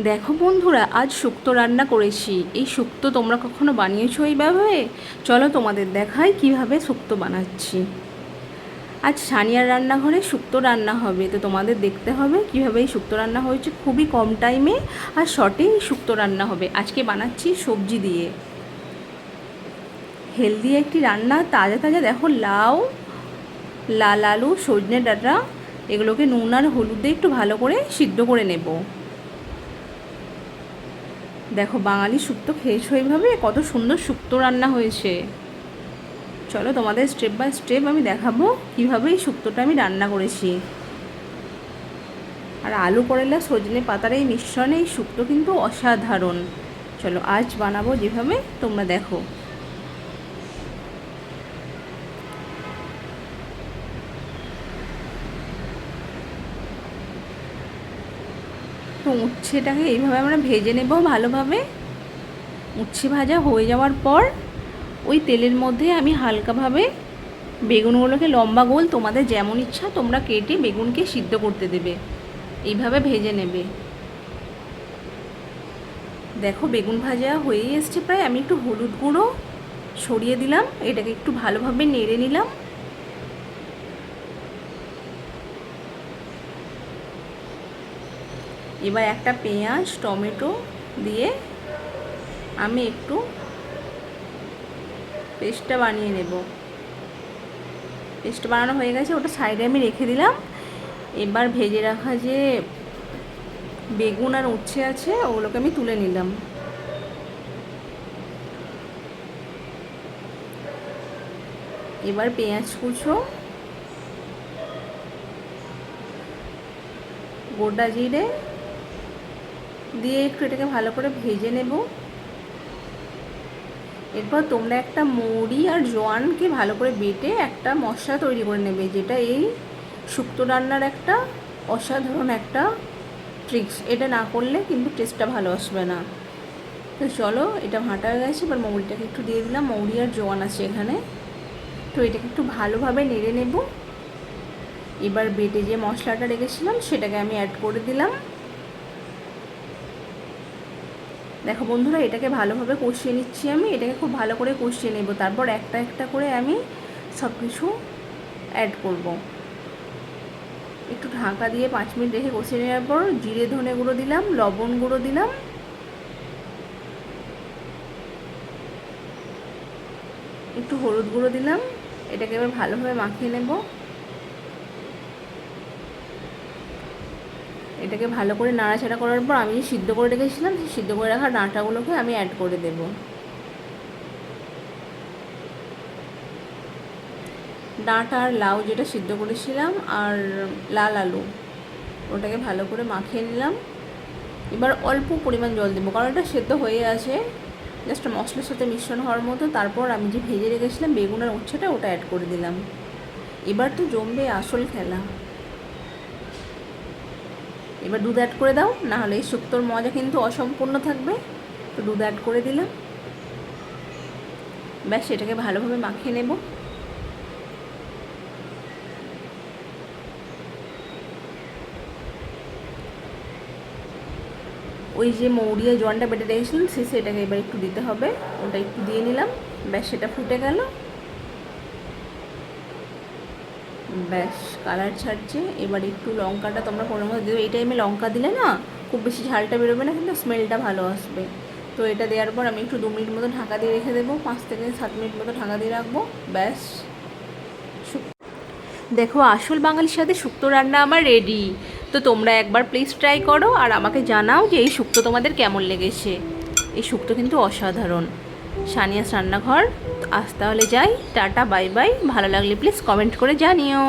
দেখো বন্ধুরা, আজ শুক্তো রান্না করেছি। এই শুক্তো তোমরা কখনো বানিয়েছো এইভাবে? চলো তোমাদের দেখাই কিভাবে শুক্তো বানাচ্ছি। আজ সানিয়ার রান্নাঘরে শুক্তো রান্না হবে, তো তোমাদের দেখতে হবে কিভাবে এই শুক্তো রান্না হয়েছে। খুবই কম টাইমে আর শর্টে এই শুক্তো রান্না হবে। আজকে বানাচ্ছি সবজি দিয়ে হেলদি একটি রান্না। তাজা তাজা দেখো, লাউ, লাল আলু, সজনে ডাঁটা, এগুলোকে নুন আর হলুদ দিয়ে একটু ভালো করে সিদ্ধ করে নেব। দেখো, বাঙালি শুক্তো খেয়েছো এইভাবে? কত সুন্দর শুক্তো রান্না হয়েছে। চলো তোমাদের স্টেপ বাই স্টেপ আমি দেখাবো কীভাবে এই শুক্তোটা আমি রান্না করেছি। আর আলু করলা সজনে পাতার এই মিশ্রণে এই শুক্তো কিন্তু অসাধারণ। চলো আজ বানাবো যেভাবে, তোমরা দেখো। তো উচ্ছেটাকে এইভাবে আমরা ভেজে নেব ভালোভাবে। উচ্ছে ভাজা হয়ে যাওয়ার পর ওই তেলের মধ্যে আমি হালকাভাবে বেগুনগুলোকে লম্বা গোল তোমাদের যেমন ইচ্ছা তোমরা কেটে বেগুনকে সিদ্ধ করতে দেবে। এইভাবে ভেজে নেবে। দেখো, বেগুন ভাজা হয়েই এসছে প্রায়। আমি একটু হলুদ গুঁড়ো ছড়িয়ে দিলাম, এটাকে একটু ভালোভাবে নেড়ে নিলাম। এবার একটা পেঁয়াজ টমেটো দিয়ে আমি একটু পেস্টটা বানিয়ে নেব। পেস্ট বানানো হয়ে গেছে, ওটা সাইডে আমি রেখে দিলাম। এবার ভেজে রাখা যে বেগুন আর উচ্ছে আছে ওগুলোকে আমি তুলে নিলাম। এবার পেঁয়াজ কুচো, গোটা জিরে দিয়ে একটু এটাকে ভালো করে ভেজে নেব। এরপর তোমরা একটা মৌরি আর জোয়ানকে ভালো করে বেটে একটা মশলা তৈরি করে নেবে, যেটা এই শুক্তো রান্নার একটা অসাধারণ একটা ট্রিক্স। এটা না করলে কিন্তু টেস্টটা ভালো আসবে না। তো চলো, এটা ভাঁটা হয়ে গেছে। এবার মৌরিটাকে একটু দিয়ে দিলাম, মৌরি আর জোয়ান আছে এখানে। তো এটাকে একটু ভালোভাবে নেড়ে নেব। এবার বেটে যে মশলাটা রেখেছিলাম সেটাকে আমি অ্যাড করে দিলাম। দেখো বন্ধুরা, এটাকে ভালোভাবে কষিয়ে নিচ্ছি আমি। এটাকে খুব ভালো করে কষিয়ে নেব। তারপর একটা একটা করে আমি সব কিছু অ্যাড করব। একটু ঢাকা দিয়ে 5 মিনিট রেখে কষিয়ে নেওয়ার পর জিরে ধনে গুঁড়ো দিলাম, লবণ গুঁড়ো দিলাম, একটু হলুদ গুঁড়ো দিলাম। এটাকে এবার ভালোভাবে মাখিয়ে নেব। এটাকে ভালো করে নাড়াচাড়া করার পর আমি যে সিদ্ধ করে রেখেছিলাম সেই সিদ্ধ করে রাখা ডাঁটাগুলোকে আমি অ্যাড করে দেব। ডাঁটা আর লাউ যেটা সিদ্ধ করেছিলাম আর লাল আলু, ওটাকে ভালো করে মাখিয়ে নিলাম। এবার অল্প পরিমাণ জল দেবো, কারণ এটা সেদ্ধ হয়ে আছে, জাস্ট মশলার সাথে মিশ্রণ হওয়ার মতো। তারপর আমি যে ভেজে রেখেছিলাম বেগুন আর উচ্ছেটা, ওটা অ্যাড করে দিলাম। এবার তো জমবে আসল খেলা। এবার দুধ অ্যাড করে দাও, নাহলে এই শুক্তোর মজা কিন্তু অসম্পূর্ণ থাকবে। তো দুধ অ্যাড করে দিলাম। ব্যাস, এটাকে ভালোভাবে মাখিয়ে নেব। ওই যে মৌরিয়া জোয়ানটা বেটে রেখেছিলাম শেষে এটাকে এবার একটু দিতে হবে, ওটা একটু দিয়ে নিলাম। ব্যাস, সেটা ফুটে গেল। ব্যাস, কালার ছাড়ছে। এবার একটু লঙ্কাটা তোমরা পরিমাণ মতো দেবে। এই টাইমে লঙ্কা দিলে না খুব বেশি ঝালটা বেরোবে না, কিন্তু স্মেলটা ভালো আসবে। তো এটা দেওয়ার পর আমি একটু 2 মিনিট মতো ঢাকা দিয়ে রেখে দেবো। 5 থেকে 7 মিনিট মতো ঢাকা দিয়ে রাখবো। ব্যাস, দেখো, আসল বাঙালির সাথে শুক্তো রান্না আমার রেডি। তো তোমরা একবার প্লিজ ট্রাই করো আর আমাকে জানাও যে এই শুক্তো তোমাদের কেমন লেগেছে। এই শুক্তো কিন্তু অসাধারণ। সানিয়াস রান্নাঘর। আজ তাহলে যাই, টাটা, বাই বাই। ভালো লাগলে প্লিজ কমেন্ট করে জানিও।